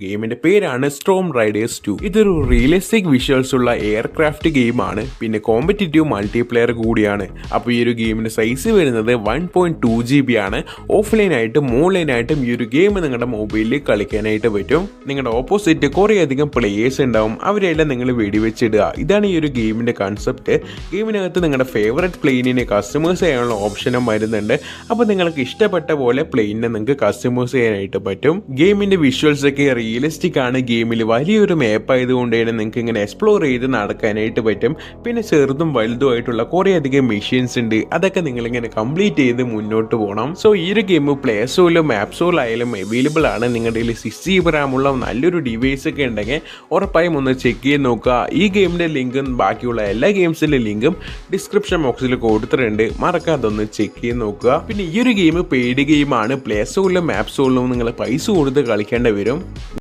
ഗെയിമിന്റെ പേരാണ് Storm Riders 2. ഇതൊരു റിയലിസ്റ്റിക് വിഷ്വൽസ് ഉള്ള എയർക്രാഫ്റ്റ് ഗെയിമാണ്. പിന്നെ കോമ്പറ്റിറ്റീവ് മൾട്ടിപ്ലെയർ കൂടിയാണ്. അപ്പോൾ ഈ ഒരു ഗെയിമിന്റെ സൈസ് വരുന്നത് 1.2 GB ആണ്. ഓഫ്ലൈൻ ആയിട്ടും ഓൺലൈൻ ആയിട്ടും ഈ ഒരു ഗെയിം നിങ്ങളുടെ മൊബൈലിൽ കളിക്കാനായിട്ട് പറ്റും. നിങ്ങളുടെ ഓപ്പോസിറ്റ് കുറേ അധികം പ്ലേയേഴ്സ് ഉണ്ടാവും. അവരെല്ലാം നിങ്ങൾ വെടിവെച്ചിടുക. ഇതാണ് ഈ ഒരു ഗെയിമിന്റെ കൺസെപ്റ്റ്. ഗെയിമിനകത്ത് നിങ്ങളുടെ ഫേവറേറ്റ് പ്ലെയിനിനെ കസ്റ്റമൈസ് ചെയ്യാനുള്ള ഓപ്ഷനും വരുന്നുണ്ട്. അപ്പോൾ നിങ്ങൾക്ക് ഇഷ്ടപ്പെട്ട പോലെ പ്ലെയിനിനെ നിങ്ങൾക്ക് കസ്റ്റമൈസ് ചെയ്യാനായിട്ട് പറ്റും. ഗെയിമിന്റെ വിഷ്വൽസ് ഒക്കെ റിയലിസ്റ്റിക് ആണ്. ഗെയിമിൽ വലിയൊരു മാപ്പ് ആയതുകൊണ്ട് തന്നെ നിങ്ങൾക്ക് ഇങ്ങനെ എക്സ്പ്ലോർ ചെയ്ത് നടക്കാനായിട്ട് പറ്റും. പിന്നെ ചെറുതും വലുതുമായിട്ടുള്ള കുറേ അധികം മെഷീൻസ് ഉണ്ട്. അതൊക്കെ നിങ്ങളിങ്ങനെ കംപ്ലീറ്റ് ചെയ്ത് മുന്നോട്ട് പോകണം. സോ ഈ ഒരു ഗെയിം പ്ലേ സ്റ്റോറിലും ആപ്പ് സ്റ്റോറിലായാലും അവൈലബിൾ ആണ്. നിങ്ങളുടെ കയ്യിൽ 6GB RAM ഉള്ള നല്ലൊരു ഡിവൈസ് ഒക്കെ ഉണ്ടെങ്കിൽ ഉറപ്പായും ഒന്ന് ചെക്ക് ചെയ്ത് നോക്കുക. ഈ ഗെയിമിന്റെ ലിങ്കും ബാക്കിയുള്ള എല്ലാ ഗെയിംസിന്റെ ലിങ്കും ഡിസ്ക്രിപ്ഷൻ ബോക്സിൽ കൊടുത്തിട്ടുണ്ട്. മറക്കാതെ ഒന്ന് ചെക്ക് ചെയ്ത് നോക്കുക. പിന്നെ ഈ ഒരു ഗെയിം പെയ്ഡ് ഗെയിമാണ്. പ്ലേ സ്റ്റോറിലും ആപ്പ് സ്റ്റോറിലും നിങ്ങൾ പൈസ കൊടുത്ത് കളിക്കേണ്ടി വരും.